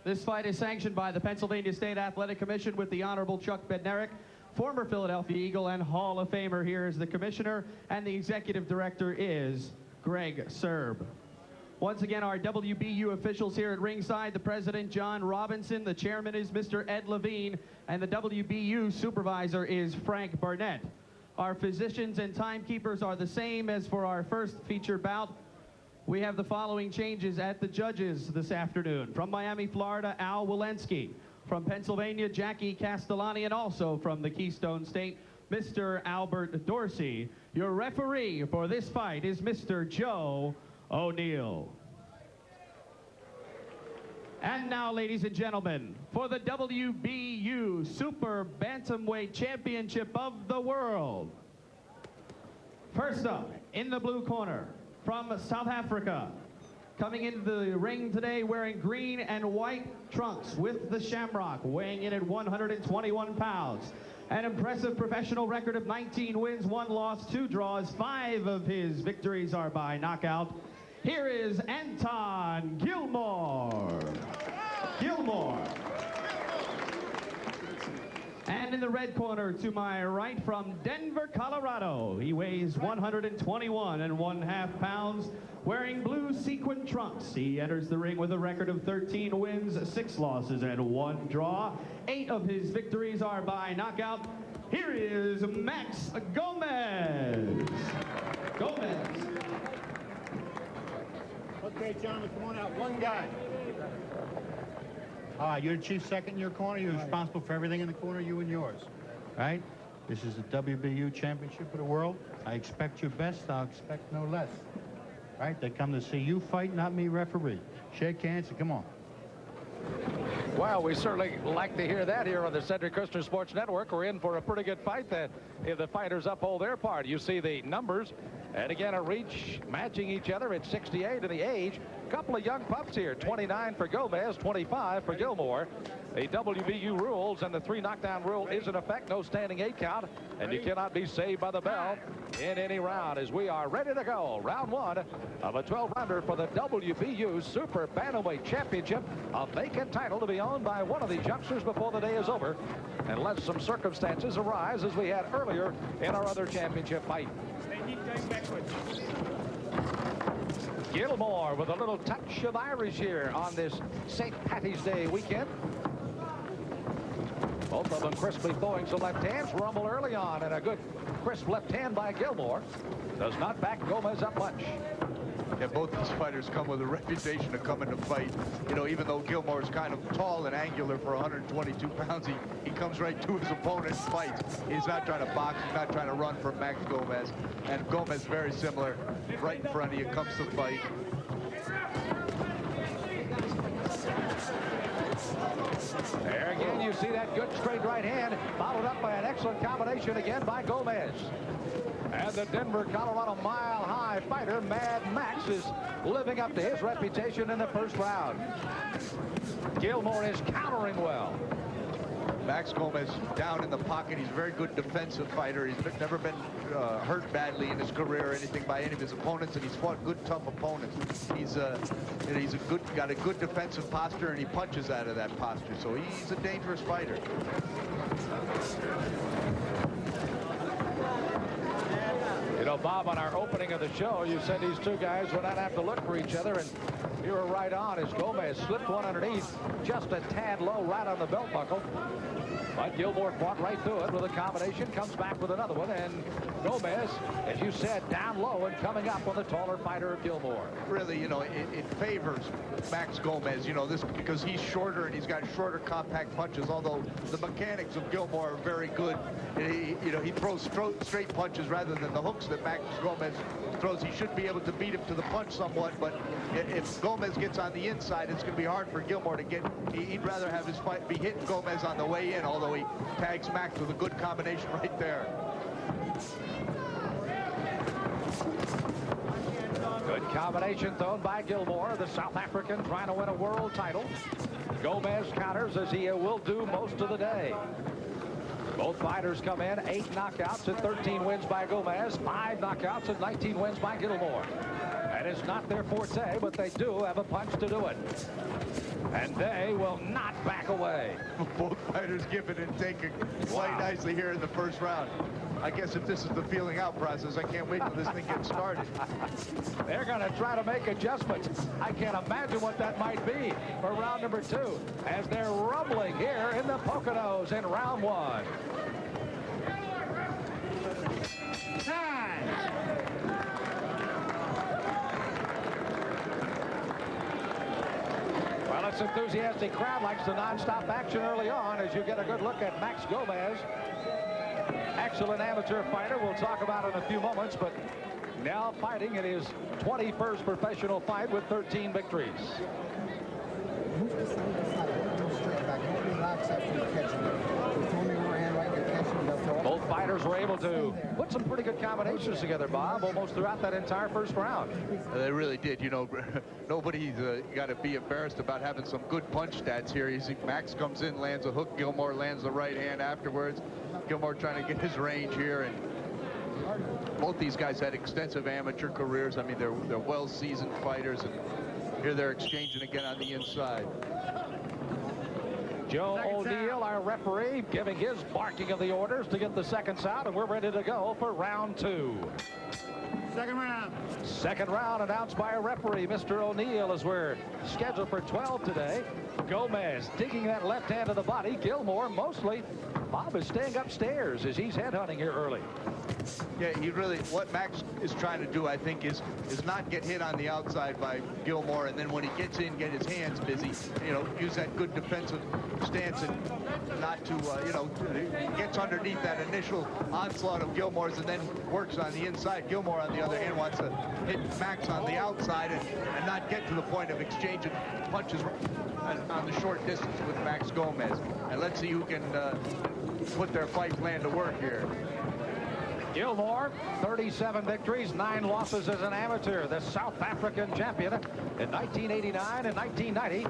This fight is sanctioned by the Pennsylvania State Athletic Commission with the Honorable Chuck Bednarik, former Philadelphia Eagle and Hall of Famer here as the commissioner, and the executive director is Greg Serb. Once again, our WBU officials here at ringside, the president, John Robinson, the chairman is Mr. Ed Levine, and the WBU supervisor is Frank Barnett. Our physicians and timekeepers are the same as for our first featured bout. We have the following changes at the judges this afternoon. From Miami, Florida, Al Walensky. From Pennsylvania, Jackie Castellani, and also from the Keystone State, Mr. Albert Dorsey. Your referee for this fight is Mr. Joe O'Neill. And now, ladies and gentlemen, for the WBU Super Bantamweight Championship of the World. First up, in the blue corner, from South Africa, coming into the ring today wearing green and white trunks with the Shamrock, weighing in at 121 pounds. An impressive professional record of 19 wins, 1 loss, 2 draws. 5 of his victories are by knockout. Here is Anton Gilmore. And in the red corner to my right, from Denver, Colorado, he weighs 121 1/2 pounds, wearing blue sequin trunks. He enters the ring with a record of 13 wins, 6 losses, and 1 draw. 8 of his victories are by knockout. Here is Max Gomez. Okay, gentlemen, come on out. One guy. You're the chief second in your corner. You're responsible for everything in the corner, you and yours. Right? This is the WBU Championship of the World. I expect your best. I'll expect no less. Right? They come to see you fight, not me referee. Shake hands and come on. Well, we certainly like to hear that here on the Cedric Christian Sports Network. We're in for a pretty good fight that if the fighters uphold their part. You see the numbers, and again, a reach matching each other at 68 in the age. A couple of young pups here, 29 for Gomez, 25 for Gilmore. The WBU rules and the 3 knockdown rule is in effect. No standing 8 count, and you cannot be saved by the bell in any round, as we are ready to go. Round 1 of a 12-rounder for the WBU Super Bantamweight Championship, a vacant title to be owned by one of these youngsters before the day is over, unless some circumstances arise as we had earlier in our other championship fight. Gilmore with a little touch of Irish here on this St. Patty's Day weekend. Both of them crisply throwing some left hands. Rumble early on, and a good crisp left hand by Gilmore. Does not back Gomez up much. Yeah, both these fighters come with a reputation of coming to fight. You know, even though Gilmore is kind of tall and angular for 122 pounds, he comes right to his opponent and fights. He's not trying to box. He's not trying to run from Max Gomez. And Gomez, very similar, right in front of you, comes to fight. There again, you see that good straight right hand, followed up by an excellent combination again by Gomez. And the Denver, Colorado mile-high fighter, Mad Max, is living up to his reputation in the first round. Gilmore is countering well. Max Gomez down in the pocket. He's a very good defensive fighter. He's never been hurt badly in his career or anything by any of his opponents, and he's fought good, tough opponents. He's got a good defensive posture, and he punches out of that posture. So he's a dangerous fighter. You know, Bob, on our opening of the show, you said these two guys would not have to look for each other, and you were right on as Gomez slipped one underneath, just a tad low, right on the belt buckle. But Gilmore fought right through it with a combination, comes back with another one, and Gomez, as you said, down low and coming up on the taller fighter of Gilmore. Really, you know, it favors Max Gomez, you know, this because he's shorter and he's got shorter compact punches, although the mechanics of Gilmore are very good. He throws straight punches rather than the hooks that Max Gomez throws. He should be able to beat him to the punch somewhat, but if Gomez gets on the inside, it's going to be hard for Gilmore to get. He'd rather have his fight be hitting Gomez on the way in, although he tags Max with a good combination right there. Good combination thrown by Gilmore, the South African trying to win a world title. Gomez counters as he will do most of the day. Both fighters come in 8 knockouts and 13 wins by Gomez, 5 knockouts and 19 wins by Gilmore. That is not their forte, but they do have a punch to do it. And they will not back away. Both fighters giving and taking quite nicely here in the first round. I guess if this is the feeling out process, I can't wait till this thing gets started. They're going to try to make adjustments. I can't imagine what that might be for round number 2 as they're rumbling here in the Poconos in round 1. Well, this enthusiastic crowd likes the non-stop action early on as you get a good look at Max Gomez. Excellent amateur fighter. We'll talk about it in a few moments, but now fighting in his 21st professional fight with 13 victories. Both fighters were able to put some pretty good combinations together, Bob, almost throughout that entire first round. They really did. You know, nobody's got to be embarrassed about having some good punch stats here. You see Max comes in, lands a hook. Gilmore lands the right hand afterwards. Gilmore trying to get his range here, and both these guys had extensive amateur careers. I mean, they're well-seasoned fighters, and here they're exchanging again on the inside. Joe O'Neill, our referee, giving his barking of the orders to get the seconds out, and we're ready to go for round 2. Second round announced by a referee, Mr. O'Neill, as we're scheduled for 12 today. Gomez digging that left hand to the body. Gilmore mostly. Bob is staying upstairs as he's headhunting here early. Yeah, he really, what Max is trying to do, I think, is not get hit on the outside by Gilmore, and then when he gets in, get his hands busy, you know, use that good defensive stance and not to, you know, gets underneath that initial onslaught of Gilmore's and then works on the inside. Gilmore, on the other hand, wants to hit Max on the outside and not get to the point of exchanging punches on the short distance with Max Gomez. And let's see who can put their fight plan to work here. Gilmore, 37 victories, 9 losses as an amateur. The South African champion in 1989 and 1990.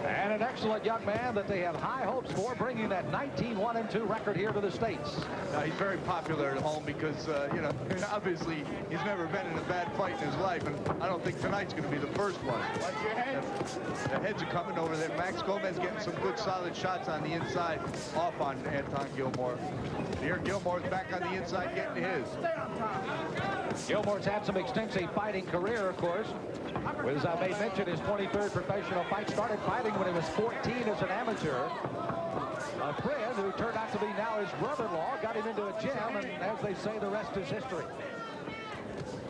And an excellent young man that they have high hopes for, bringing that 19-1-2 record here to the States. He's very popular at home because, you know, obviously he's never been in a bad fight in his life, and I don't think tonight's going to be the first one. The heads are coming over there. Max Gomez getting some good solid shots on the inside off on Anton Gilmore. Here Gilmore's back on the inside getting his. Gilmore's had some extensive fighting career, of course. As I made mention, his 23rd professional fight, started fighting when he was 14 as an amateur. A friend who turned out to be now his brother-in-law got him into a gym, and as they say, the rest is history.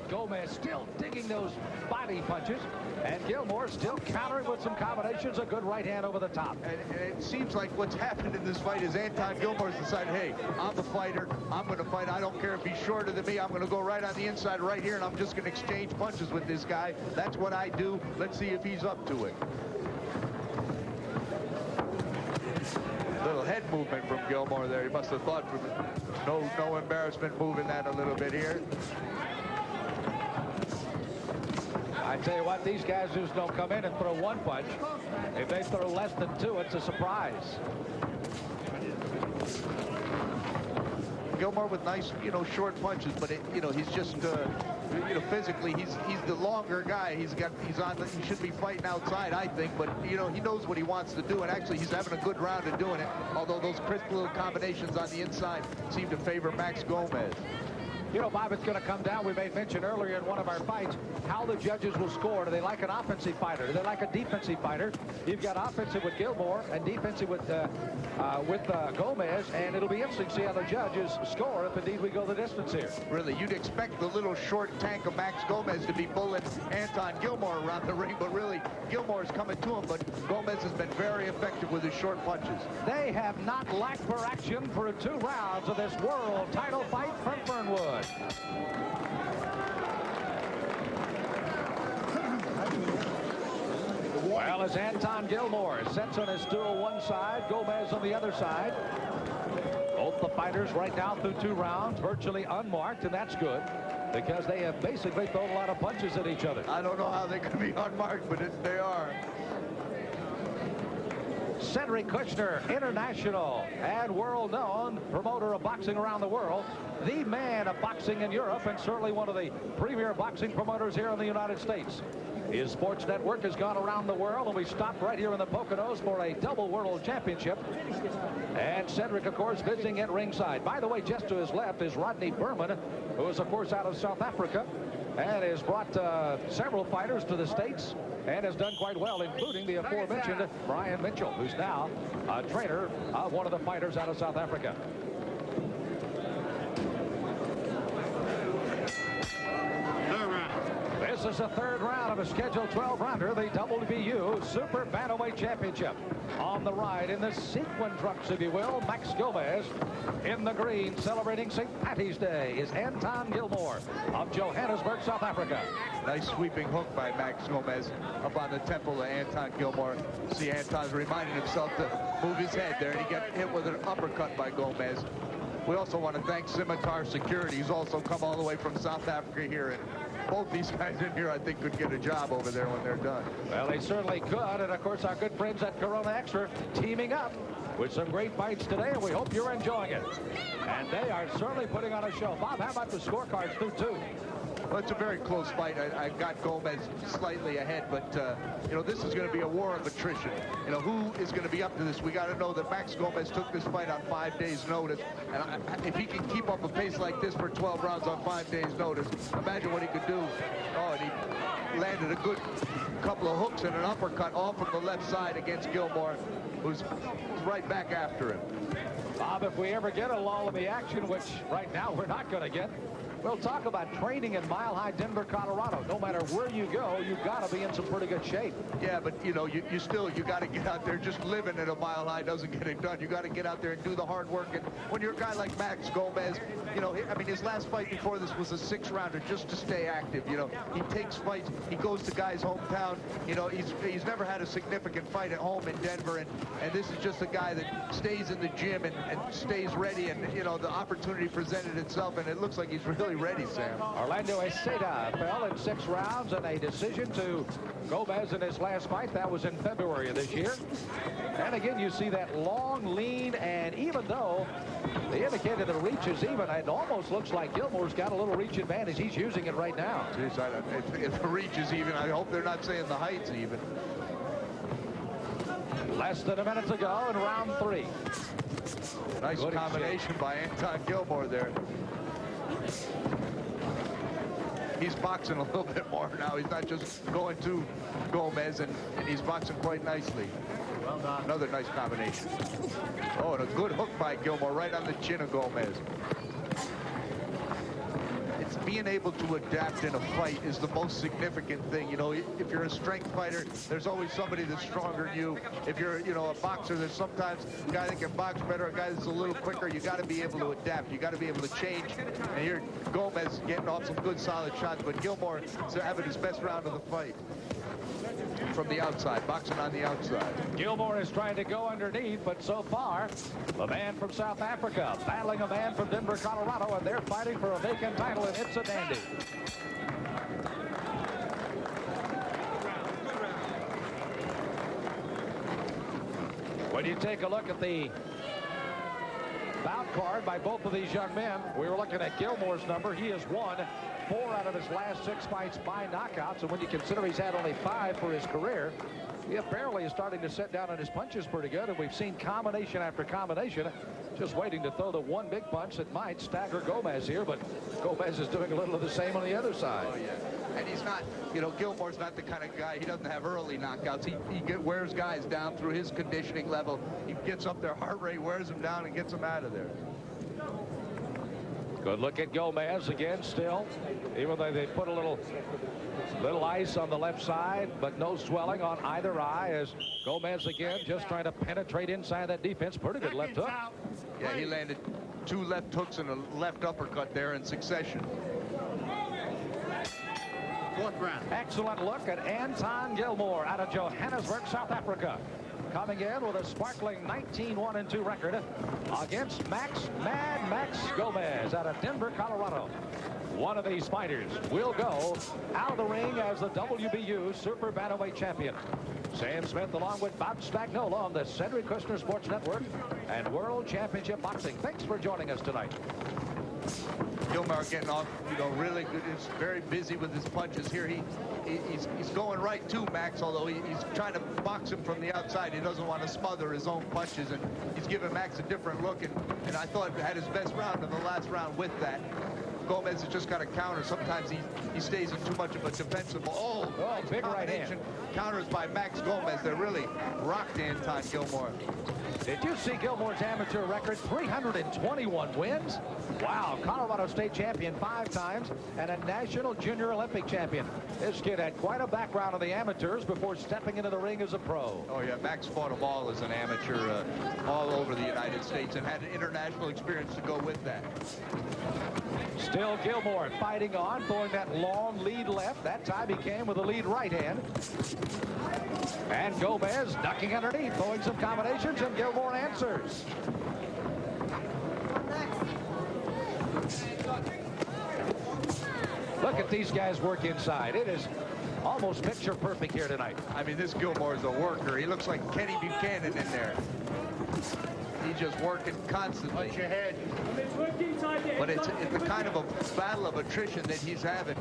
Gomez still digging those body punches, and Gilmore still countering with some combinations, a good right hand over the top. And it seems like what's happened in this fight is Anton Gilmore's decided, hey, I'm the fighter, I'm going to fight, I don't care if he's shorter than me, I'm going to go right on the inside right here, and I'm just going to exchange punches with this guy. That's what I do. Let's see if he's up to it. Little head movement from Gilmore there. He must have thought, no embarrassment moving that a little bit here. I tell you what, these guys just don't come in and throw one punch. If they throw less than 2, it's a surprise. Gilmore with nice, you know, short punches, but you know, he's just, you know, physically, he's the longer guy. He should be fighting outside, I think, but you know, he knows what he wants to do, and actually, he's having a good round of doing it. Although those crisp little combinations on the inside seem to favor Max Gomez. You know, Bob, it's going to come down, we made mention earlier in one of our fights, how the judges will score. Do they like an offensive fighter? Do they like a defensive fighter? You've got offensive with Gilmore and defensive with Gomez, and it'll be interesting to see how the judges score if indeed we go the distance here. Really, you'd expect the little short tank of Max Gomez to be bullying Anton Gilmore around the ring, but really, Gilmore's coming to him, but Gomez has been very effective with his short punches. They have not lacked for action for 2 rounds of this world title fight from Fernwood. Well, as Anton Gilmore sits on his stool one side, Gomez on the other side. Both the fighters right now through 2 rounds, virtually unmarked, and that's good because they have basically thrown a lot of punches at each other. I don't know how they can be unmarked, but they are. Cedric Kushner, international and world-known promoter of boxing around the world, the man of boxing in Europe, and certainly one of the premier boxing promoters here in the United States. His sports network has gone around the world, and we stopped right here in the Poconos for a double world championship. And Cedric, of course, visiting at ringside. By the way, just to his left is Rodney Berman, who is, of course, out of South Africa and has brought several fighters to the States and has done quite well, including the aforementioned Brian Mitchell, who's now a trainer of one of the fighters out of South Africa. This is the third round of a scheduled 12-rounder, the WBU Super Bantamweight Championship. On the right, in the sequin trucks, if you will, Max Gomez. In the green, celebrating St. Patty's Day, is Anton Gilmore of Johannesburg, South Africa. Nice sweeping hook by Max Gomez up on the temple of Anton Gilmore. See, Anton's reminding himself to move his head there, and he got hit with an uppercut by Gomez. We also want to thank Scimitar Security, who's also come all the way from South Africa here. And both these guys in here, I think, could get a job over there when they're done. Well, they certainly could. And, of course, our good friends at Corona Extra teaming up with some great fights today, and we hope you're enjoying it. And they are certainly putting on a show. Bob, how about the scorecards, too? Well, it's a very close fight. I got Gomez slightly ahead, but, you know, this is going to be a war of attrition. You know, who is going to be up to this? We got to know that Max Gomez took this fight on 5 days' notice. And if he can keep up a pace like this for 12 rounds on 5 days' notice, imagine what he could do. Oh, and he landed a good couple of hooks and an uppercut all from the left side against Gilmore, who's right back after him. Bob, if we ever get a lull in the action, which right now we're not going to get, we'll talk about training in Mile High, Denver, Colorado. No matter where you go, you've got to be in some pretty good shape. Yeah, but, you know, you got to get out there. Just living at a Mile High doesn't get it done. You got to get out there and do the hard work. And when you're a guy like Max Gomez, you know, I mean, his last fight before this was a 6-rounder just to stay active. You know, he takes fights. He goes to guys' hometown. You know, he's never had a significant fight at home in Denver. And this is just a guy that stays in the gym and stays ready. And, you know, the opportunity presented itself, and it looks like he's really ready, Sam. Orlando Esceda fell in 6 rounds in a decision to Gomez in his last fight. That was in February of this year. And again, you see that long, lean, and even though they indicated the reach is even, it almost looks like Gilmore's got a little reach advantage. He's using it right now. Jeez, if the reach is even, I hope they're not saying the height's even. Less than a minute to go in round 3. Nice good combination by Anton Gilmore there. He's boxing a little bit more now. He's not just going to Gomez, and he's boxing quite nicely. Well done. Another nice combination. Oh, and a good hook by Gilmore right on the chin of Gomez. It's being able to adapt in a fight is the most significant thing. You know, if you're a strength fighter, there's always somebody that's stronger than you. If you're, you know, a boxer, there's sometimes a guy that can box better, a guy that's a little quicker. You got to be able to adapt. You got to be able to change. And here, Gomez getting off some good, solid shots, but Gilmore is having his best round of the fight. From the outside, boxing on the outside. Gilmore is trying to go underneath, but so far, the man from South Africa battling a man from Denver, Colorado, and they're fighting for a vacant title, and it's a dandy. When you take a look at the bout card by both of these young men, we were looking at Gilmore's number. He has won 4 out of his last 6 fights by knockouts, and when you consider he's had only 5 for his career, he apparently is starting to sit down on his punches pretty good, and we've seen combination after combination, just waiting to throw the one big punch that might stagger Gomez here, but Gomez is doing a little of the same on the other side. Oh, yeah. And he's not, you know, Gilmore's not the kind of guy, he doesn't have early knockouts. He wears guys down through his conditioning level. He gets up their heart rate, wears them down, and gets them out of there. Good look at Gomez again still, even though they put a little ice on the left side, but no swelling on either eye as Gomez again just trying to penetrate inside that defense. Pretty good left hook. Yeah, he landed 2 left hooks and a left uppercut there in succession. 4th round. Excellent look at Anton Gilmore out of Johannesburg, South Africa. Coming in with a sparkling 19-1-2 record against Mad Max Gomez out of Denver, Colorado. One of these fighters will go out of the ring as the WBU Super Bantamweight champion. Sam Smith along with Bob Spagnola on the Cedric Kushner Sports Network and World Championship Boxing. Thanks for joining us tonight. Gilmore getting off, really good. He's very busy with his punches here. He's going right to Max, although he's trying to box him from the outside. He doesn't want to smother his own punches, and he's giving Max a different look. And I thought had his best round in the last round with that. Gomez has just got to counter. Sometimes he stays in too much of a defensive. Oh, big right hand. Counters by Max Gomez. They really rocked Anton Gilmore. Did you see Gilmore's amateur record? 321 wins. Wow, Colorado State champion 5 times and a National Junior Olympic champion. This kid had quite a background in the amateurs before stepping into the ring as a pro. Oh, yeah, Max fought them all as an amateur all over the United States and had an international experience to go with that. Still Gilmore fighting on, throwing that long lead left. That time he came with a lead right hand. And Gomez ducking underneath, throwing some combinations, and Gilmore answers. Look at these guys work inside. It is almost picture perfect here tonight. I mean, this Gilmore is a worker. He looks like Kenny Buchanan in there. He's just working constantly. Punch your head. But it's the kind of a battle of attrition that he's having.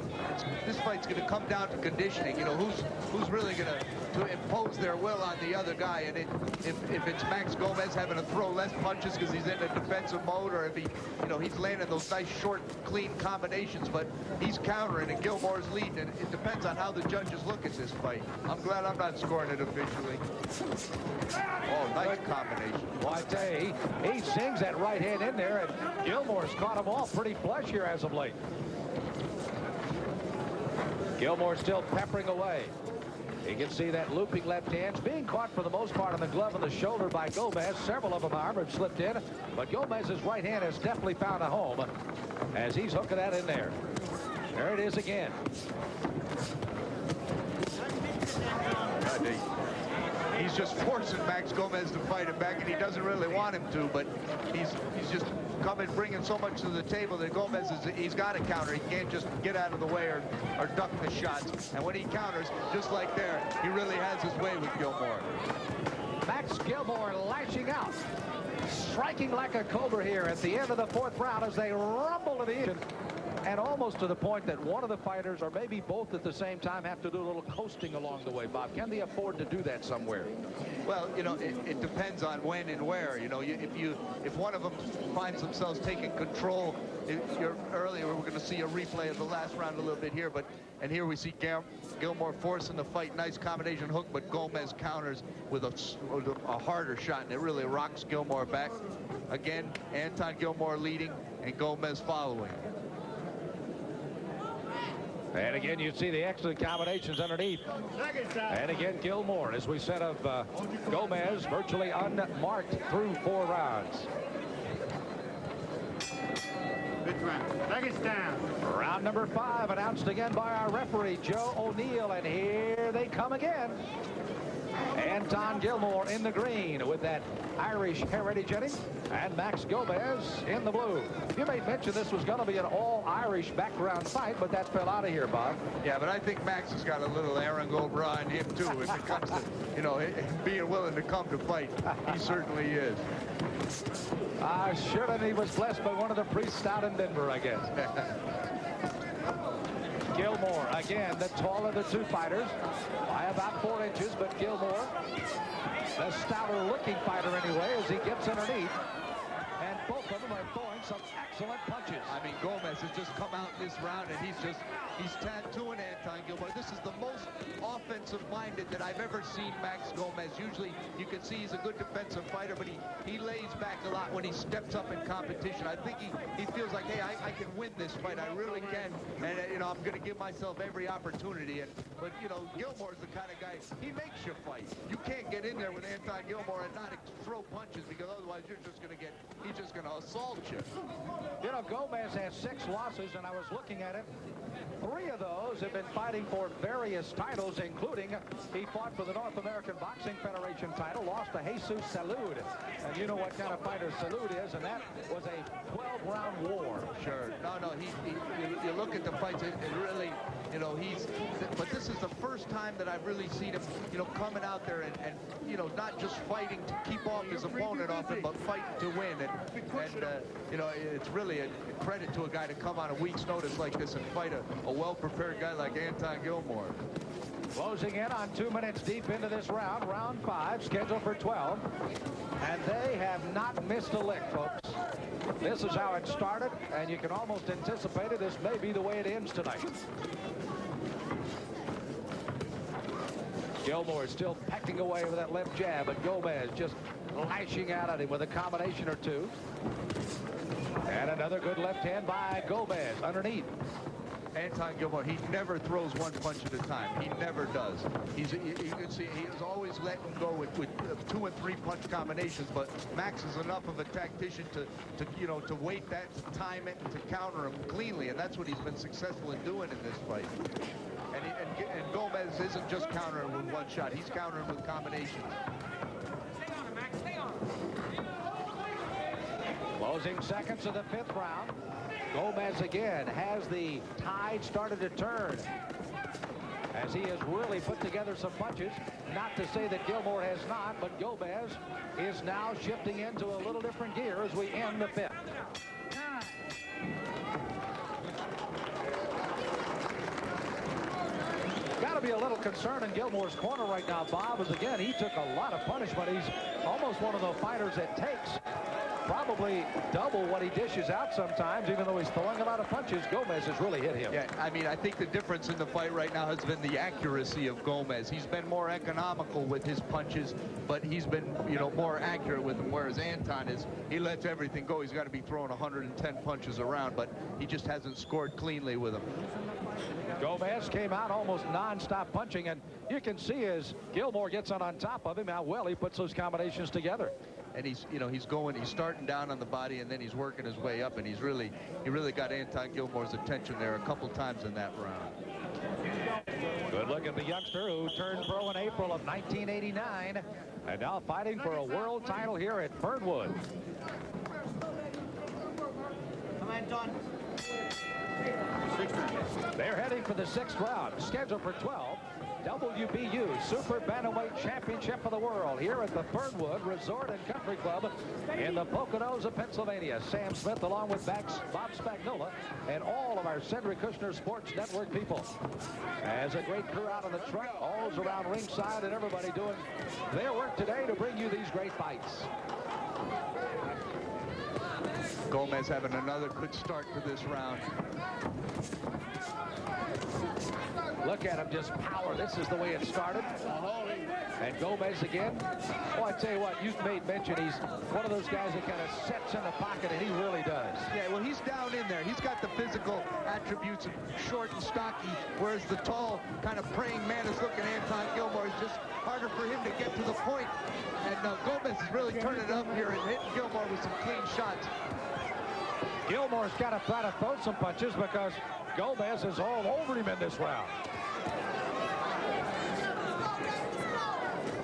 This fight's going to come down to conditioning. Who's really going to impose their will on the other guy? And if it's Max Gomez having to throw less punches because he's in a defensive mode, or if he's landing those nice short, clean combinations, but he's countering and Gilmore's leading. And it depends on how the judges look at this fight. I'm glad I'm not scoring it officially. Oh, nice combination. Well, I tell you, he sings that right hand in there, and Gilmore's caught them all pretty flush here as of late. Gilmore still peppering away. You can see that looping left hand being caught for the most part on the glove and the shoulder by Gomez. Several of them arm have slipped in, but Gomez's right hand has definitely found a home as he's hooking that in there. There it is again. He's just forcing Max Gomez to fight him back, and he doesn't really want him to, but he's just bringing so much to the table that Gomez he's got to counter. He can't just get out of the way or duck the shots. And when he counters, just like there, he really has his way with Gilmore. Max Gilmore lashing out, striking like a cobra here at the end of the 4th round as they rumble to the end. And almost to the point that one of the fighters, or maybe both at the same time, have to do a little coasting along the way. Bob, can they afford to do that somewhere? Well, it depends on when and where. If one of them finds themselves taking control, earlier we're going to see a replay of the last round a little bit here, and here we see Gilmore forcing the fight. Nice combination hook, but Gomez counters with a harder shot, and it really rocks Gilmore back. Again, Anton Gilmore leading and Gomez following. And again, you see the excellent combinations underneath. And again, Gilmore, as we said of Gomez, virtually unmarked through 4 rounds. Good round. Seconds down. Round number 5 announced again by our referee, Joe O'Neill. And here they come again. Anton Gilmore in the green with that Irish heritage in him, and Max Gomez in the blue. You may mention this was going to be an all-Irish background fight, but that fell out of here, Bob. Yeah, but I think Max has got a little Aaron Goldbra in him, too, if it comes to, being willing to come to fight. He certainly is. Sure, and he was blessed by one of the priests out in Denver, I guess. Gilmore, again, the taller of the 2 fighters by about 4 inches, but Gilmore, the stouter-looking fighter anyway, as he gets underneath. And both of them are throwing some excellent punches. I mean, Gomez has just come out this round, and he's tattooing Anton Gilmore. This is the most offensive-minded that I've ever seen Max Gomez. Usually, you can see he's a good defensive fighter, but he lays back a lot when he steps up in competition. I think he feels like, hey, I can win this fight. I really can. And, I'm going to give myself every opportunity. But, Gilmore's the kind of guy, he makes you fight. You can't get in there with Anton Gilmore and not throw punches, because otherwise he's just going to assault you. You know, Gomez has 6 losses, and I was looking at it. 3 of those have been fighting for various titles, including he fought for the North American Boxing Federation title, lost to Jesus Salud. And you know what kind of fighter Salud is, and that was a 12-round war. Sure. No, you look at the fights, it really, you know, but this is the first time that I've really seen him, you know, coming out there and you know, not just fighting to keep off his opponent off him, but fighting to win. And you know, it's really a credit to a guy to come on a week's notice like this and fight a well-prepared guy like Anton Gilmore. Closing in on 2 minutes deep into this round, round 5, scheduled for 12. And they have not missed a lick, folks. This is how it started, and you can almost anticipate it. This may be the way it ends tonight. Gilmore is still pecking away with that left jab, but Gomez just lashing out at him with a combination or two. And another good left hand by Gomez underneath. Anton Gilmore, he never throws one punch at a time. He never does. You can see he is always letting go with 2 and 3 punch combinations, but Max is enough of a tactician to you know, to wait that, to time it, and to counter him cleanly, and that's what he's been successful in doing in this fight. And Gomez isn't just countering with one shot. He's countering with combinations. Stay on him, Max. Stay on him. Closing seconds of the 5th round. Gomez again has the tide started to turn as he has really put together some punches. Not to say that Gilmore has not, but Gomez is now shifting into a little different gear as we end the 5th. Got to be a little concerned in Gilmore's corner right now, Bob, as again he took a lot of punishment. He's almost one of those fighters that takes probably double what he dishes out sometimes, even though he's throwing a lot of punches. Gomez has really hit him. Yeah, I mean, I think the difference in the fight right now has been the accuracy of Gomez. He's been more economical with his punches, but he's been, you know, more accurate with them, whereas Anton he lets everything go. He's got to be throwing 110 punches around, but he just hasn't scored cleanly with them. Gomez came out almost non-stop punching, and you can see as Gilmore gets on top of him how well he puts those combinations together. And he's starting down on the body, and then he's working his way up, and he really got Anton Gilmore's attention there a couple times in that round. Good look at the youngster who turned pro in April of 1989 and now fighting for a world title here at Fernwood. Come on, Anton. They're heading for the 6th round, scheduled for 12. WBU Super Bantamweight Championship of the World here at the Fernwood Resort and Country Club in the Poconos of Pennsylvania. Sam Smith along with Bob Spagnola and all of our Cedric Kushner Sports Network people. As a great crew out on the truck, all's around ringside, and everybody doing their work today to bring you these great fights. Gomez having another good start to this round. Look at him, just power. This is the way it started. And Gomez again. Oh, I tell you what, you've made mention he's one of those guys that kind of sets in the pocket, and he really does. Yeah, well, he's down in there. He's got the physical attributes of short and stocky, whereas the tall, kind of praying man is looking Anton Gilmore. It's just harder for him to get to the point. And Gomez is really turning it up here and hitting Gilmore with some clean shots. Gilmore's got to try to throw some punches because Gomez is all over him in this round.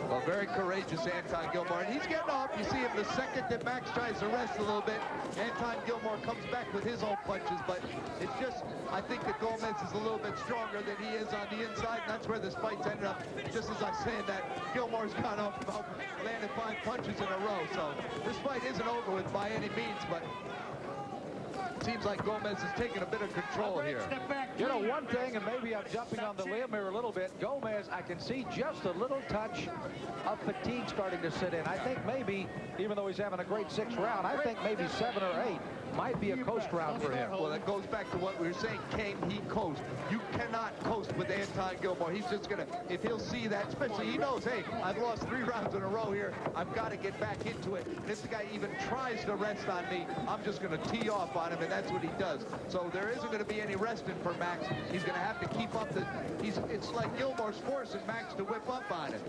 Well, very courageous Anton Gilmore, and he's getting off. You see him the second that Max tries to rest a little bit. Anton Gilmore comes back with his own punches, but it's just, I think that Gomez is a little bit stronger than he is on the inside, and that's where this fight's ended up. Just as I'm saying that, Gilmore's gone off about landing 5 punches in a row, so this fight isn't over with by any means, but seems like Gomez is taking a bit of control here. You know, one thing, and maybe I'm jumping on the limb here a little bit, Gomez, I can see just a little touch of fatigue starting to sit in. I think maybe, even though he's having a great 6th round, I think maybe 7 or 8 might be a coast round for him. Well, that goes back to what we were saying. Can he coast? You cannot coast with Anton Gilmore. He's just going to, if he'll see that, especially he knows, hey, I've lost 3 rounds in a row here. I've got to get back into it. And if the guy even tries to rest on me, I'm just going to tee off on him, and that's what he does. So there isn't going to be any resting for Max. He's going to have to keep up the, it's like Gilmore's forcing Max to whip up on him.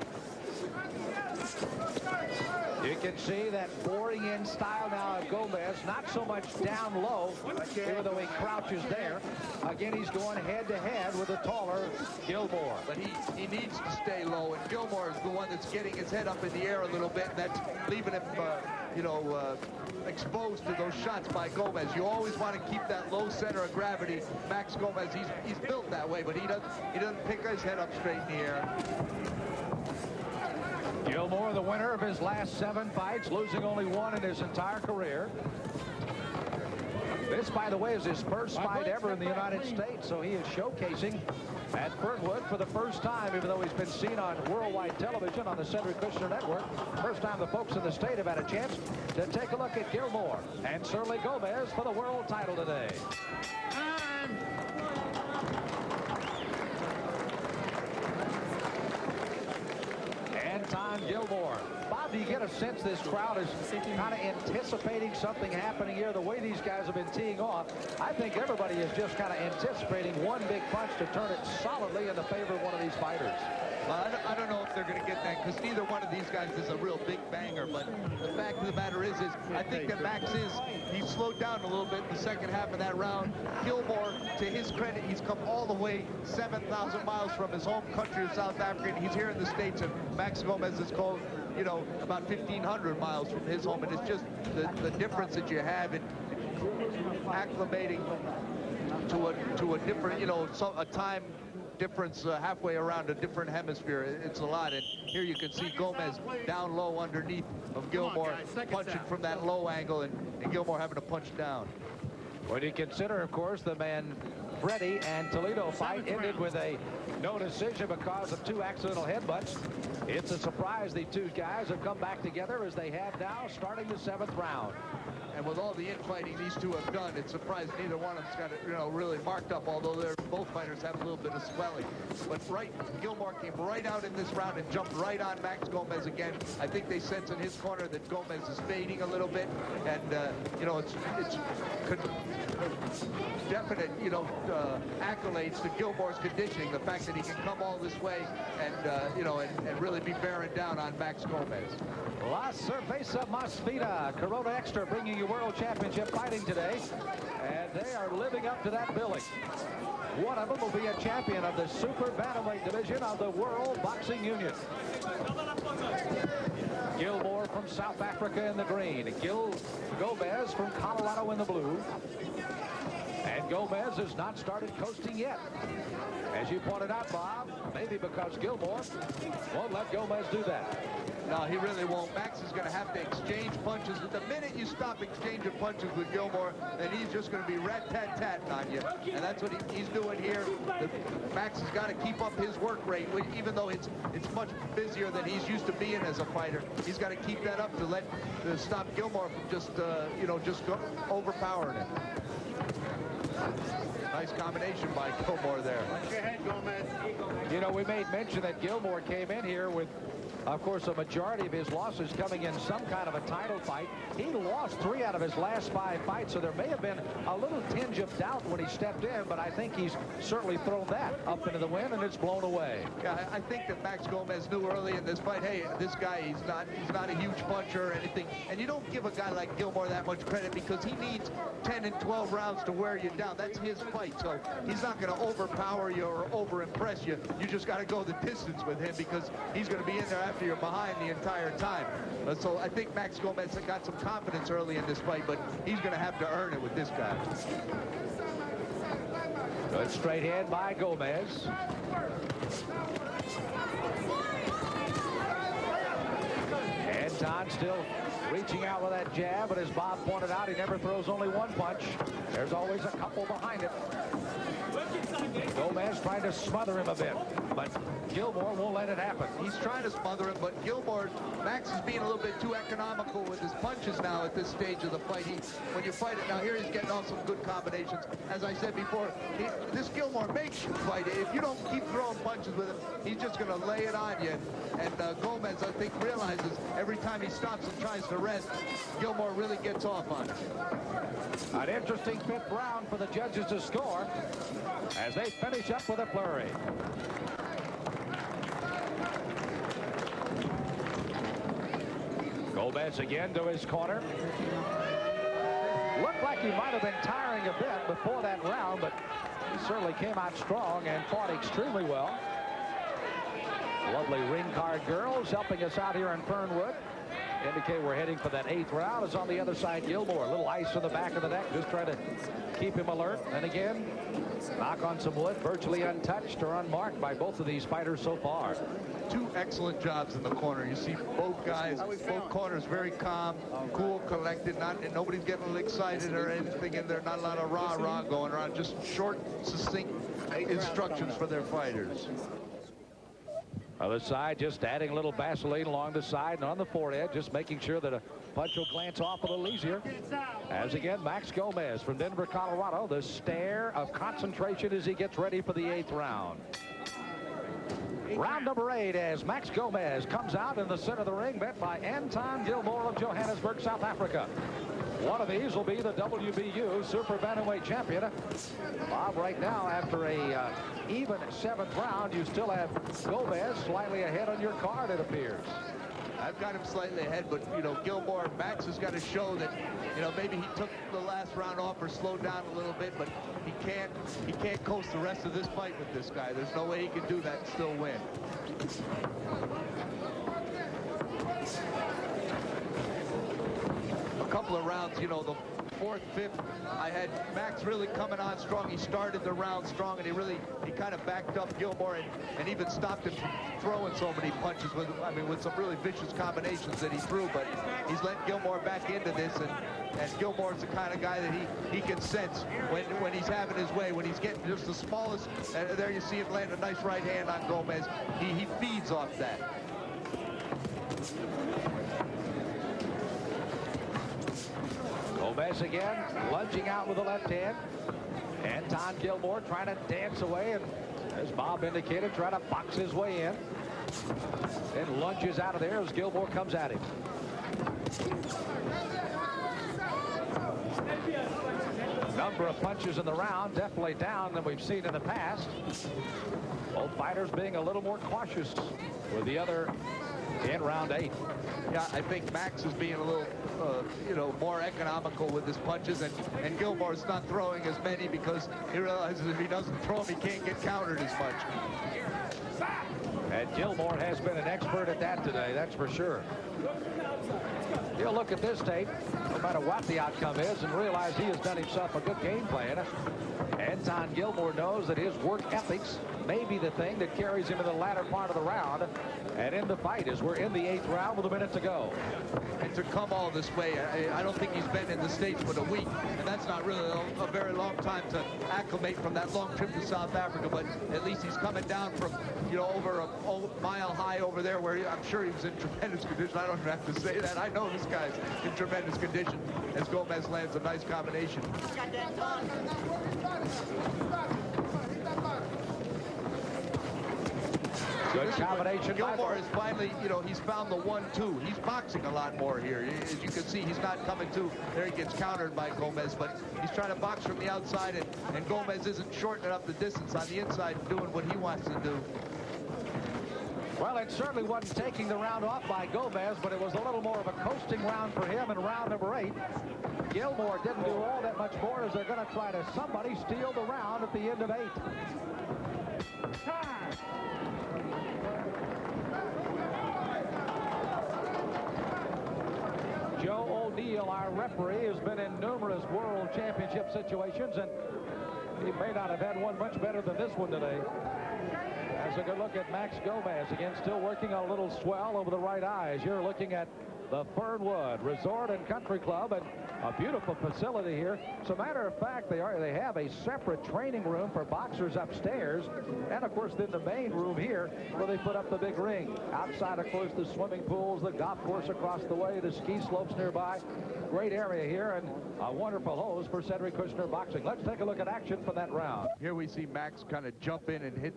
can see that boring in style now of Gomez, not so much down low, even though he crouches there. Again, he's going head-to-head with the taller Gilmore. But he needs to stay low, and Gilmore is the one that's getting his head up in the air a little bit, and that's leaving him, exposed to those shots by Gomez. You always want to keep that low center of gravity. Max Gomez, he's built that way, but he doesn't pick his head up straight in the air. Gilmore, the winner of his last 7 fights, losing only 1 in his entire career. This, by the way, is his first fight ever in the United States, so he is showcasing at Fernwood for the first time, even though he's been seen on worldwide television on the Cedric Kushner Network. First time the folks in the state have had a chance to take a look at Gilmore and certainly Gomez for the world title today. Anton Gilmore. Bob, do you get a sense this crowd is kind of anticipating something happening here? The way these guys have been teeing off, I think everybody is just kind of anticipating one big punch to turn it solidly in the favor of one of these fighters. Well, I don't know if they're going to get that, because neither one of these guys is a real big banger, but the fact of the matter is I think that Max he slowed down a little bit in the second half of that round. Gilmore, to his credit, he's come all the way 7,000 miles from his home country of South Africa, and he's here in the States, and Max Gomez is called, about 1,500 miles from his home, and it's just the difference that you have in acclimating to a different, a time difference halfway around a different hemisphere. It's a lot, and here you can see Gomez down low underneath of Gilmore, punching from that low angle, and Gilmore having to punch down. When you consider, of course, the Manfredi and Toledo fight ended with a no decision because of 2 accidental headbutts. It's a surprise the 2 guys have come back together as they have now, starting the 7th round. And with all the infighting these 2 have done, it's surprised neither one of them's got it, really marked up, although both fighters have a little bit of swelling. But Gilmore came right out in this round and jumped right on Max Gomez again. I think they sense in his corner that Gomez is fading a little bit, and it's definite, accolades to Gilmore's conditioning, the fact that he can come all this way and and really be bearing down on Max Gomez. La Cerveza Mas Vida, Corona Extra, bringing you World Championship fighting today, and they are living up to that billing. One of them will be a champion of the super bantamweight division of the World Boxing Union. Gilmore from South Africa in the green, Gomez from Colorado in the blue. And Gomez has not started coasting yet. As you pointed out, Bob, maybe because Gilmore won't let Gomez do that. No, he really won't. Max is going to have to exchange punches. The minute you stop exchanging punches with Gilmore, then he's just going to be rat-tat-tatting on you. And that's what he's doing here. Max has got to keep up his work rate, even though it's much busier than he's used to being as a fighter. He's got to keep that up to stop Gilmore from just overpowering him. Nice combination by Gilmore there. Watch your head, Gomez. We made mention that Gilmore came in here with, of course, a majority of his losses coming in some kind of a title fight. He lost 3 out of his last 5 fights, so there may have been a little tinge of doubt when he stepped in, but I think he's certainly thrown that up into the wind, and it's blown away. Yeah, I think that Max Gomez knew early in this fight, hey, this guy, he's not a huge puncher or anything, and you don't give a guy like Gilmore that much credit because he needs 10 and 12 rounds to wear you down. That's his fight, so he's not going to overpower you or over-impress you. You just got to go the distance with him because he's going to be in there after you're behind the entire time. So I think Max Gomez got some confidence early in this fight, but he's going to have to earn it with this guy. Good straight hand by Gomez. Anton still reaching out with that jab, but as Bob pointed out, he never throws only 1 punch. There's always a couple behind it. Gomez trying to smother him a bit, but Gilmore won't let it happen. He's trying to smother him, but Max is being a little bit too economical with his punches now at this stage of the fight. When you fight it, now here he's getting off some good combinations. As I said before, this Gilmore makes you fight it. If you don't keep throwing punches with him, he's just going to lay it on you. And Gomez, I think, realizes every time he stops and tries to rest, Gilmore really gets off on it. An interesting 5th round for the judges to score as they finish up with a flurry. Gomez again to his corner. Looked like he might have been tiring a bit before that round, but he certainly came out strong and fought extremely well. Lovely ring card girls helping us out here in Fernwood. Indicate we're heading for that 8th round. Is on the other side Gilmore. A little ice in the back of the neck, just trying to keep him alert. And again, knock on some wood, virtually untouched or unmarked by both of these fighters so far. Two excellent jobs in the corner. You see both guys, both corners very calm, cool, collected, and nobody's getting excited or anything in there. Not a lot of rah-rah going around, just short, succinct instructions for their fighters. Other side, just adding a little Vaseline along the side and on the forehead, just making sure that a punch will glance off a little easier. As again, Max Gomez from Denver, Colorado, the stare of concentration as he gets ready for the 8th round. Round number 8 as Max Gomez comes out in the center of the ring, met by Anton Gilmore of Johannesburg, South Africa. One of these will be the WBU Super Bantamweight champion. Bob, right now, after a even 7th round, you still have Gomez slightly ahead on your card, it appears. I've got him slightly ahead, but, you know, Gilmore, Max has got to show that, you know, maybe he took the last round off or slowed down a little bit, but he can't coast the rest of this fight with this guy. There's no way he can do that and still win. A couple of rounds, you know, the 4th, 5th, I had Max really coming on strong. He started the round strong, and he kind of backed up Gilmore and even stopped him from throwing so many punches with some really vicious combinations that he threw. But he's letting Gilmore back into this, and Gilmore's the kind of guy that he can sense when he's having his way, when he's getting just the smallest. There you see him land a nice right hand on Gomez. He feeds off that. Gomez again, lunging out with the left hand. Anton Gilmore trying to dance away, and as Bob indicated, trying to box his way in. And lunges out of there as Gilmore comes at him. Number of punches in the round, definitely down than we've seen in the past. Both fighters being a little more cautious with the other in round 8. Yeah, I think Max is being a little, you know, more economical with his punches, and Gilmore's not throwing as many because he realizes if he doesn't throw them, he can't get countered as much. And Gilmore has been an expert at that today, that's for sure. He'll look at this tape, no matter what the outcome is, and realize he has done himself a good game plan. Anton Gilmore knows that his work ethics may be the thing that carries him in the latter part of the round and in the fight as we're in the 8th round with a minute to go. And to come all this way, I don't think he's been in the States but a week, and that's not really a very long time to acclimate from that long trip to South Africa, but at least he's coming down from, you know, over a mile high over there where I'm sure he was in tremendous condition. I don't even have to say that. I know this guy's in tremendous condition as Gomez lands a nice combination. Good combination. Gilmore is finally, you know, he's found the 1-2. He's boxing a lot more here. As you can see, he's not coming to. There he gets countered by Gomez, but he's trying to box from the outside, and Gomez isn't shortening up the distance on the inside and doing what he wants to do. Well, it certainly wasn't taking the round off by Gomez, but it was a little more of a coasting round for him in round number 8. Gilmore didn't do all that much more as they're going to try to somebody steal the round at the end of 8. Time. Joe O'Neill, our referee, has been in numerous world championship situations, and he may not have had one much better than this one today. As a good look at Max Gomez, again, still working on a little swell over the right eye. As you're looking at the Fernwood Resort and Country Club, and a beautiful facility here. As a matter of fact, they have a separate training room for boxers upstairs, and of course then the main room here where they put up the big ring. Outside, of course, the swimming pools, the golf course across the way, the ski slopes nearby. Great area here, and a wonderful host for Cedric Kushner Boxing. Let's take a look at action from that round. Here we see Max kind of jump in and hit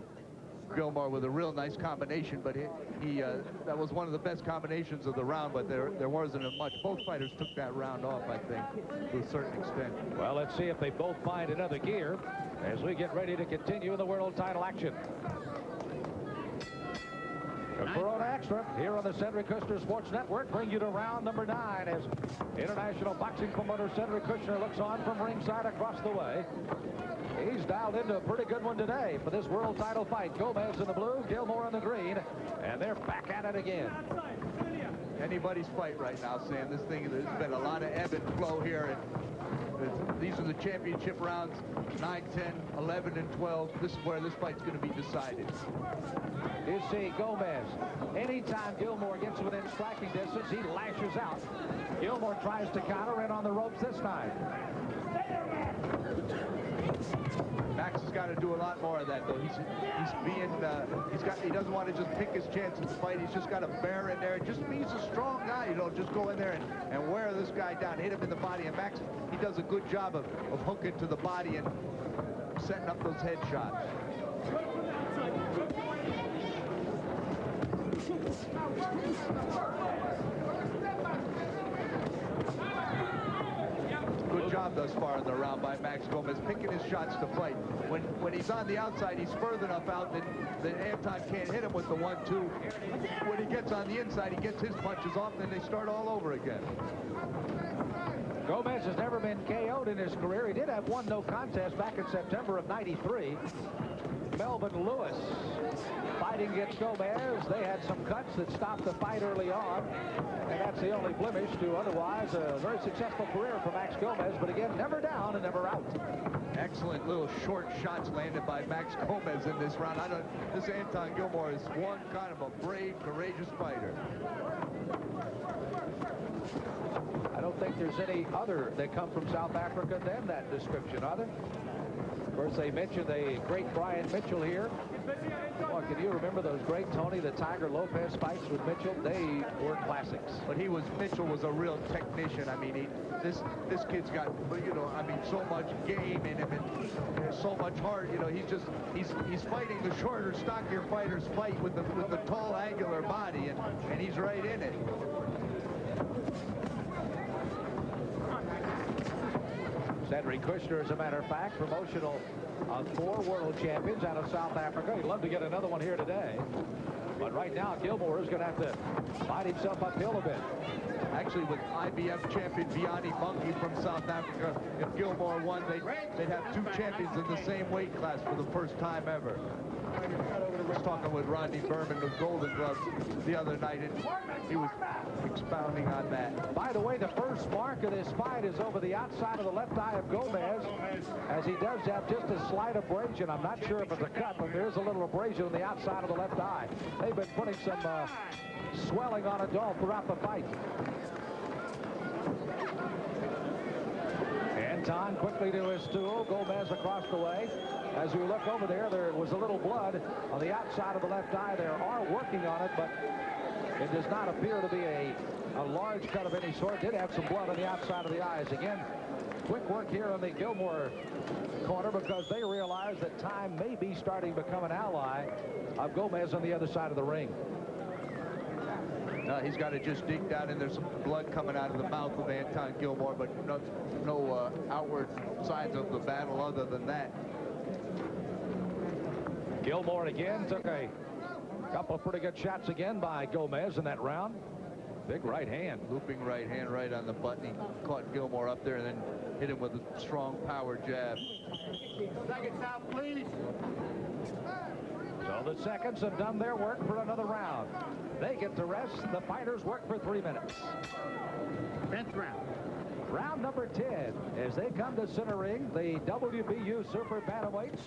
Gilmore with a real nice combination, but that was one of the best combinations of the round, but there wasn't much. Both fighters took that round off, I think, to a certain extent. Well, let's see if they both find another gear as we get ready to continue in the world title action. The Corona Extra here on the Cedric Kushner Sports Network bring you to round number 9 as international boxing promoter Cedric Kushner looks on from ringside across the way. He's dialed into a pretty good one today for this world title fight. Gomez in the blue, Gilmore in the green, and they're back at it again. Anybody's fight right now, Sam. This thing, there's been a lot of ebb and flow here. And these are the championship rounds, 9, 10, 11, and 12. This is where this fight's going to be decided. You see Gomez. Anytime Gilmore gets within striking distance, he lashes out. Gilmore tries to counter in on the ropes this time. Max has got to do a lot more of that, though. He doesn't want to just pick his chances to fight. He's just got to bear in there. He's a strong guy, you know. Just go in there and wear this guy down, hit him in the body. And Max, he does a good job of hooking to the body and setting up those head shots. Good job thus far in the round by Max Gomez, picking his shots to fight. When he's on the outside, he's further enough out that Anton can't hit him with the 1-2. When he gets on the inside, he gets his punches off, and they start all over again. Gomez has never been KO'd in his career. He did have one no contest back in September of '93. Melvin Lewis fighting against Gomez. They had some cuts that stopped the fight early on, and that's the only blemish to otherwise a very successful career for Max Gomez, but again, never down and never out. Excellent little short shots landed by Max Gomez in this round. This Anton Gilmore is one kind of a brave, courageous fighter. I don't think there's any other that come from South Africa than that description, are there? Of course, they mentioned the great Brian Mitchell here. Well, can you remember those great Tony the Tiger Lopez fights with Mitchell? They were classics. But Mitchell was a real technician. I mean, this kid's got, you know, I mean, so much game in him and so much heart. You know, he's fighting the shorter, stockier fighters fight with the tall, angular body, and he's right in it. Cedric Kushner, as a matter of fact, promotional of 4 world champions out of South Africa. He'd love to get another one here today. But right now, Gilmore is going to have to fight himself uphill a bit. Actually, with IBF champion Vianney Monkey from South Africa, if Gilmore won, they'd have 2 champions in the same weight class for the first time ever. I was talking with Rodney Berman of Golden Gloves the other night, and he was expounding on that. By the way, the first mark of this fight is over the outside of the left eye of Gomez, as he does have just a slight abrasion. I'm not sure if it's a cut, but there is a little abrasion on the outside of the left eye. They've been putting some swelling on it all throughout the fight. Anton quickly to his stool. Gomez across the way. As we look over there, there was a little blood on the outside of the left eye. They are working on it, but it does not appear to be a large cut of any sort. Did have some blood on the outside of the eyes. Again, quick work here on the Gilmore corner because they realize that time may be starting to become an ally of Gomez on the other side of the ring. He's got to just dig down, and there's some blood coming out of the mouth of Anton Gilmore, but no outward signs of the battle other than that. Gilmore again took a couple of pretty good shots again by Gomez in that round. Big right hand. Looping right hand right on the button. He caught Gilmore up there and then hit him with a strong power jab. Seconds out, please. So the seconds have done their work for another round. They get to rest. The fighters work for 3 minutes. 10th round. Round number 10 as they come to center ring, the WBU Super Bantamweights,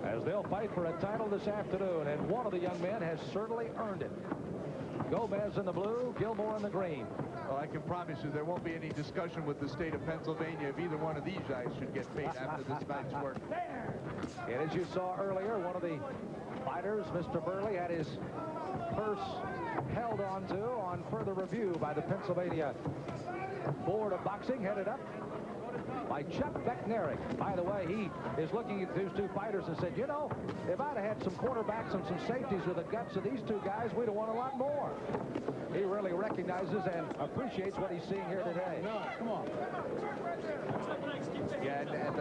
as they'll fight for a title this afternoon, and one of the young men has certainly earned it. Gomez in the blue, Gilmore in the green. Well, I can promise you there won't be any discussion with the state of Pennsylvania if either one of these guys should get paid after this night's work. And as you saw earlier, one of the fighters, Mr. Burley, had his purse held onto on further review by the Pennsylvania Board of Boxing, headed up by Chuck Becknerick. By the way, he is looking at these 2 fighters and said, you know, if I'd have had some quarterbacks and some safeties with the guts of these 2 guys, we'd have won a lot more. he really recognizes and appreciates what he's seeing here today. No, come on. Yeah, and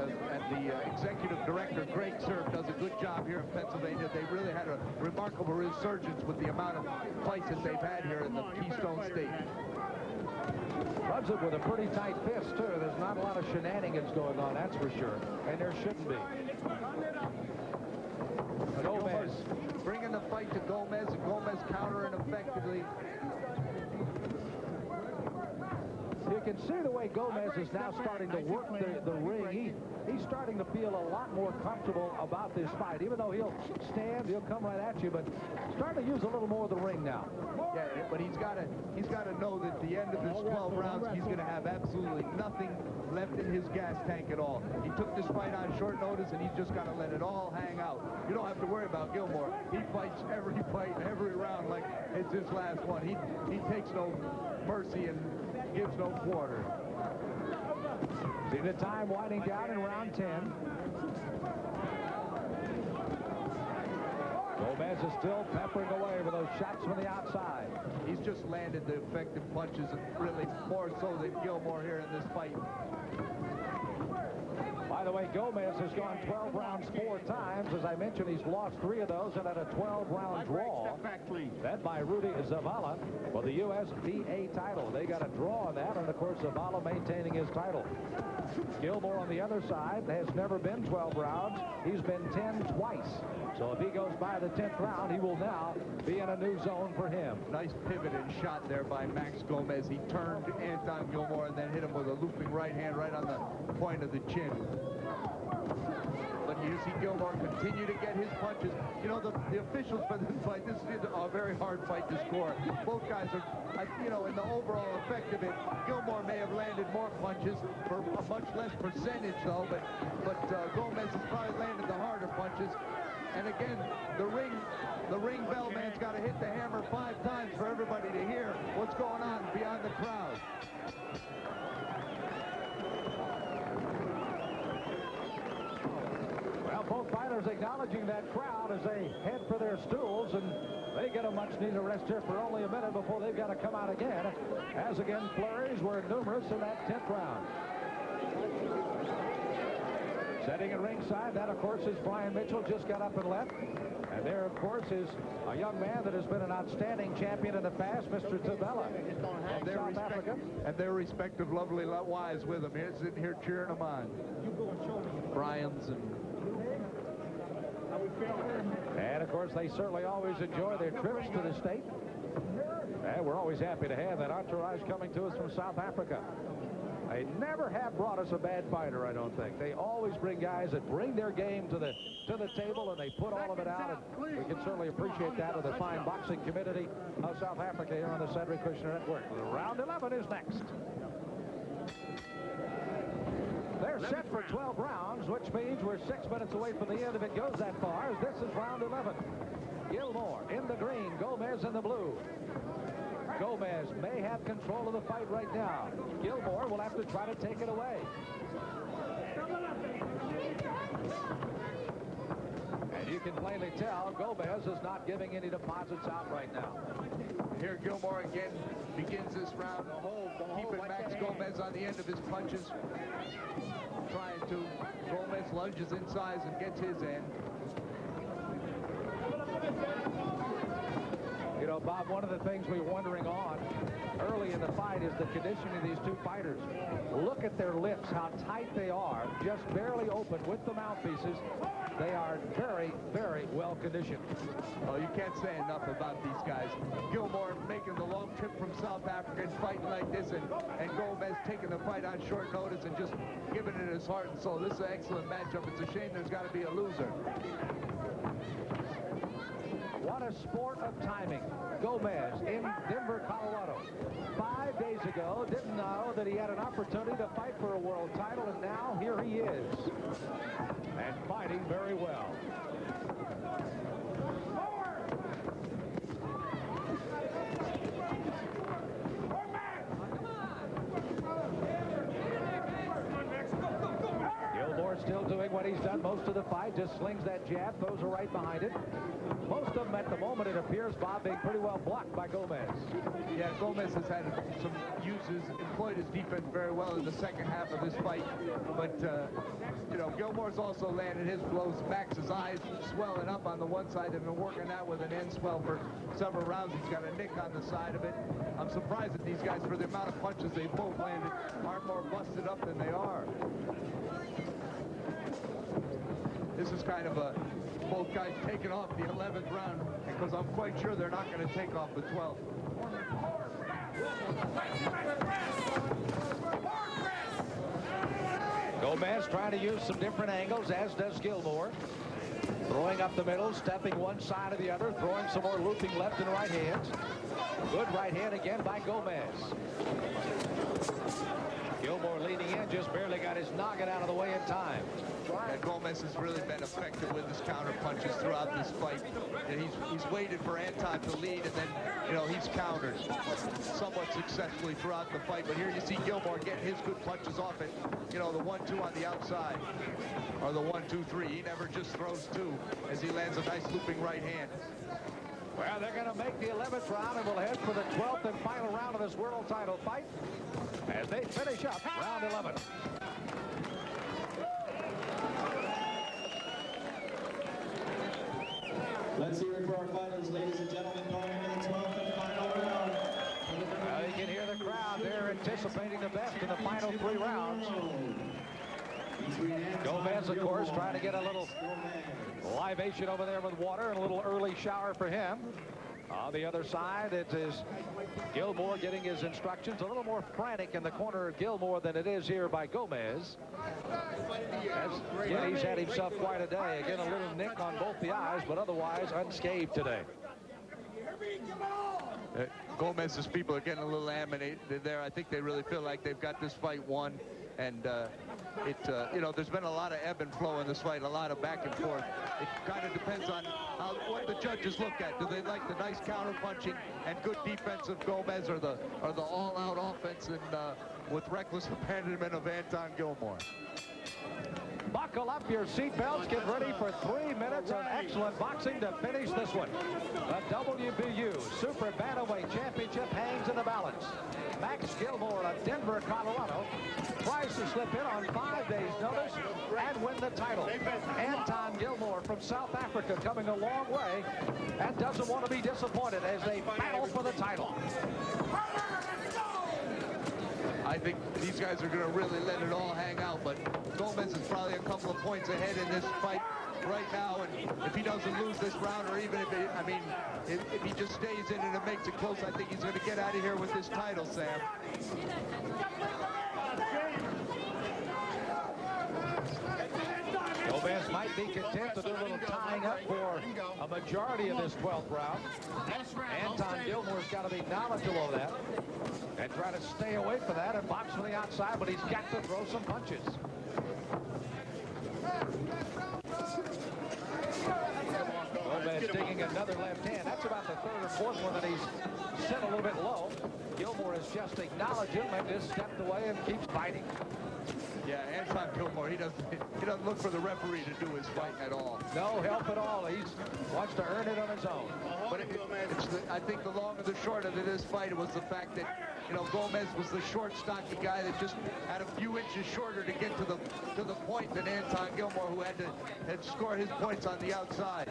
the executive director, Greg Serb, does a good job here in Pennsylvania. They really had a remarkable resurgence with the amount of fights that they've had here in the Keystone State. Runs it with a pretty tight fist, too. There's not a lot of shenanigans going on, that's for sure. And there shouldn't be. Gomez bringing the fight to Gomez, and Gomez countering effectively. You can see the way Gomez is now starting to work the ring. He's starting to feel a lot more comfortable about this fight. Even though he'll stand, he'll come right at you, but starting to use a little more of the ring now. Yeah, but he's got to know that at the end of this 12 rounds, he's going to have absolutely nothing left in his gas tank at all. He took this fight on short notice, and he's just got to let it all hang out. You don't have to worry about Gilmore. He fights every fight, every round like it's his last one. He takes no mercy and gives no quarter. See the time winding down in round 10. Gomez is still peppering away with those shots from the outside. He's just landed the effective punches, and really more so than Gilmore here in this fight. By the way, Gomez has gone 12 rounds 4 times. As I mentioned, he's lost 3 of those and had a 12-round draw. Led by Rudy Zavala for the USBA title. They got a draw on that, and of course, Zavala maintaining his title. Gilmore on the other side has never been 12 rounds. He's been 10 twice. So if he goes by the 10th round, he will now be in a new zone for him. Nice pivot and shot there by Max Gomez. He turned Anton Gilmore and then hit him with a looping right hand right on the point of the chin. But you see Gilmore continue to get his punches. You know, the officials for this fight, this is a very hard fight to score. Both guys are, you know, in the overall effect of it, Gilmore may have landed more punches for a much less percentage, though, but Gomez has probably landed the harder punches. And again, the ring bellman's got to hit the hammer 5 times for everybody to hear what's going on beyond the crowd. Well, both fighters acknowledging that crowd as they head for their stools, and they get a much-needed rest here for only a minute before they've got to come out again, as again flurries were numerous in that 10th round. Setting at ringside, that, of course, is Brian Mitchell, just got up and left. And there, of course, is a young man that has been an outstanding champion in the past, Mr. Zavala, from South Africa. And their respective lovely wives with them here, sitting here cheering them on. Brian's and, of course, they certainly always enjoy their trips to the state. And we're always happy to have that entourage coming to us from South Africa. They never have brought us a bad fighter, I don't think. They always bring guys that bring their game to the table, and they put all of it out, and we can certainly appreciate that with the fine boxing community of South Africa here on the Cedric Kushner Network. Round 11 is next. They're set for 12 rounds, which means we're 6 minutes away from the end if it goes that far, as this is round 11. Gilmore in the green, Gomez in the blue. Gomez may have control of the fight right now. Gilmore will have to try to take it away. And you can plainly tell Gomez is not giving any deposits out right now. Here Gilmore again begins this round, keeping Max Gomez on the end of his punches. Trying to. Gomez lunges inside and gets his end. You know, Bob, one of the things we're wondering on early in the fight is the conditioning of these two fighters. Look at their lips, how tight they are, just barely open with the mouthpieces. They are very, very well conditioned. Oh, you can't say enough about these guys. Gilmore making the long trip from South Africa and fighting like this, and Gomez taking the fight on short notice and just giving it his heart and soul. This is an excellent matchup. It's a shame there's got to be a loser. What a sport of timing. Gomez in Denver, Colorado. 5 days ago, didn't know that he had an opportunity to fight for a world title, and now here he is. And fighting very well. Gilmore still doing what what he's done most of the fight. Just slings that jab, throws a right behind it. Most of them at the moment, it appears, Bob, being pretty well blocked by Gomez. Yeah, Gomez has had some uses, employed his defense very well in the second half of this fight. But, you know, Gilmore's also landed his blows. Max's eyes swelling up on the one side and been working that with an end swell for several rounds. He's got a nick on the side of it. I'm surprised that these guys, for the amount of punches they both landed, aren't more busted up than they are. This is kind of a both guys taking off the 11th round, because I'm quite sure they're not going to take off the 12th. Gomez trying to use some different angles, as does Gilmore. Throwing up the middle, stepping one side or the other, throwing some more looping left and right hands. Good right hand again by Gomez. Gilmore leaning in, just barely got his noggin out of the way in time. Yeah, Gomez has really been effective with his counter punches throughout this fight. And he's waited for Anton to lead, and then, you know, he's countered somewhat successfully throughout the fight. But here you see Gilmore getting his good punches off it. You know, the 1-2 on the outside, or the 1-2-3. He never just throws two, as he lands a nice looping right hand. Well, they're going to make the 11th round, and we'll head for the 12th and final round of this world title fight as they finish up round 11. Let's hear it for our fighters, ladies and gentlemen, going into the 12th and final round. Well, you can hear the crowd. They're anticipating the best in the final 3 rounds. Gomez, of course, trying to get a little libation over there with water, and a little early shower for him. On the other side, it is Gilmore getting his instructions. A little more frantic in the corner of Gilmore than it is here by Gomez. Yeah, he's had himself quite a day. Again, a little nick on both the eyes, but otherwise unscathed today. Gomez's people are getting a little animated there. I think they really feel like they've got this fight won. And you know, there's been a lot of ebb and flow in this fight, a lot of back and forth. It kind of depends on what the judges look at. Do they like the nice counter punching and good defense of Gomez, or the all-out offense and with reckless abandonment of Anton Gilmore? Buckle up your seatbelts. Get ready for 3 minutes of excellent boxing to finish this one. The WBU Super Bantamweight Championship hangs in the balance. Max Gilmore of Denver, Colorado, tries to slip in on 5 days' notice and win the title. Anton Gilmore from South Africa coming a long way and doesn't want to be disappointed as they battle for the title. I think these guys are going to really let it all hang out, but Gomez is probably a couple of points ahead in this fight right now, and if he doesn't lose this round, or even if if he just stays in it and makes it close, I think he's going to get out of here with this title, Sam. Gomez might be content to do a little tying up for a majority of this 12th round. Anton Gilmore's got to be knowledgeable of that and try to stay away from that and box from the outside, but he's got to throw some punches. Gomez digging another left hand. That's about the 3rd or 4th one that he's set a little bit low. Gilmore has just acknowledged him and just stepped away and keeps fighting. Yeah, Anton Gilmore, he doesn't look for the referee to do his fight at all. No help at all. He wants to earn it on his own. But I think the long and the short of this fight was the fact that, you know, Gomez was the short, stocky guy that just had a few inches shorter to get to the point than Anton Gilmore, who had to score his points on the outside.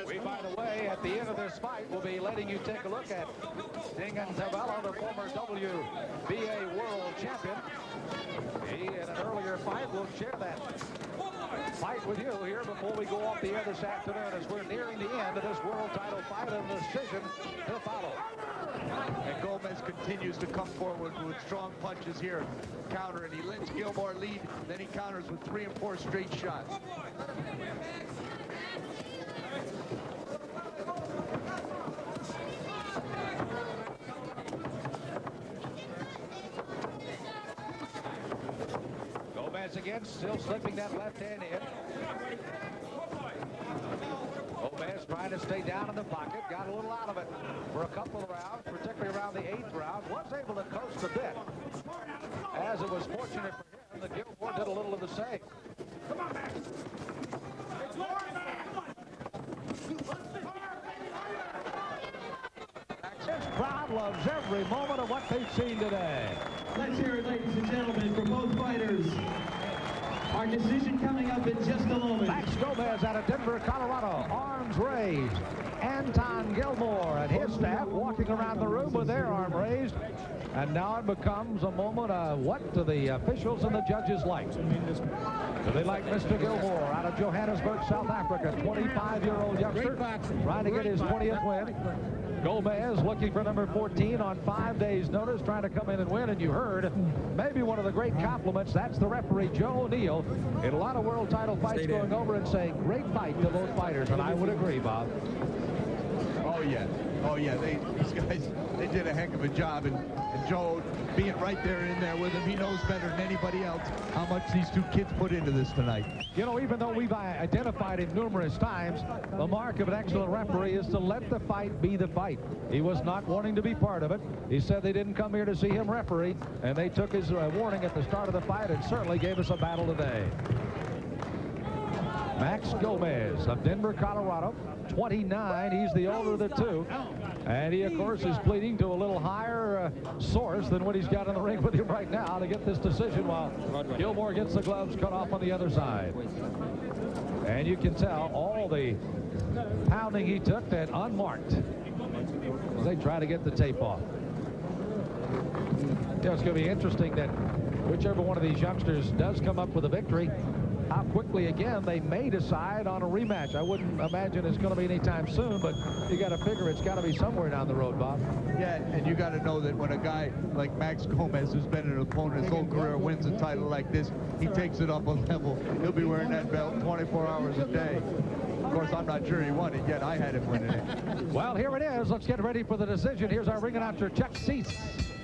We, by the way, at the end of this fight, we'll be letting you take a look at Dingen Tavello, the former WBA world champion. He, in an earlier fight, will share that fight with you here before we go off the air this afternoon, as we're nearing the end of this world title fight and the decision to follow. And Gomez continues to come forward with strong punches here, counter, and he lets Gilmore lead, then he counters with 3 and 4 straight shots. Again, still slipping that left hand in. Gomez trying to stay down in the pocket. Got a little out of it for a couple of rounds, particularly around the 8th round. Was able to coast a bit. say. Come on, Max. This crowd loves every moment of what they've seen today. Let's hear it, ladies and gentlemen, for both fighters. Our decision coming up in just a moment. Max Gomez out of Denver, Colorado. Arms raised. Anton Gilmore and his staff walking around the room with their arm raised. And now it becomes a moment of what do the officials and the judges like? Do they like Mr. Gilmore out of Johannesburg, South Africa, 25-year-old youngster trying to get his 20th win? Gomez looking for number 14 on 5 days' notice, trying to come in and win. And you heard maybe one of the great compliments. That's the referee, Joe O'Neill, in a lot of world title fights going over and saying, great fight to both fighters. And I would agree, Bob. Oh, yeah. Oh, yeah. These guys, they did a heck of a job. And Joe, being right there in there with him, he knows better than anybody else how much these two kids put into this tonight. You know, even though we've identified him numerous times, the mark of an excellent referee is to let the fight be the fight. He was not wanting to be part of it. He said they didn't come here to see him referee, and they took his warning at the start of the fight and certainly gave us a battle today. Max Gomez of Denver, Colorado, 29. He's the older of the two. And he, of course, is pleading to a little higher source than what he's got in the ring with him right now to get this decision while Gilmore gets the gloves cut off on the other side. And you can tell all the pounding he took that unmarked as they try to get the tape off. You know, it's going to be interesting that whichever one of these youngsters does come up with a victory, how quickly, again, they may decide on a rematch. I wouldn't imagine it's going to be anytime soon, but you got to figure it's got to be somewhere down the road, Bob. Yeah, and you got to know that when a guy like Max Gomez, who's been an opponent his whole career, wins a title like this, he takes it up a level. He'll be wearing that belt 24 hours a day. Of course, I'm not sure he won it yet. I had him winning it. Well, here it is. Let's get ready for the decision. Here's our ring announcer, Chuck Cease.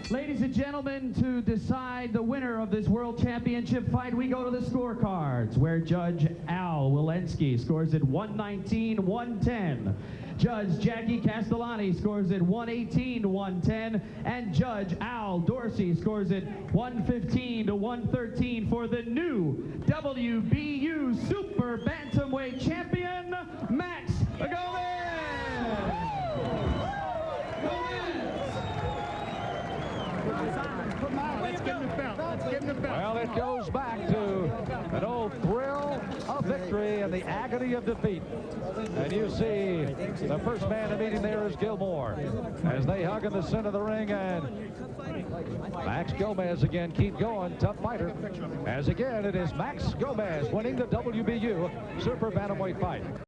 Ladies and gentlemen, to decide the winner of this World Championship fight, we go to the scorecards, where Judge Al Walensky scores at 119-110. Judge Jackie Castellani scores at 118-110. And Judge Al Dorsey scores at 115-113 for the new WBU Super Bantamweight Champion, Max Gomez. Well, it goes back to an old thrill of victory and the agony of defeat. And you see the first man to meet him there is Gilmore as they hug in the center of the ring. And Max Gomez again, keep going, tough fighter. As again, it is Max Gomez winning the WBU Super Bantamweight fight.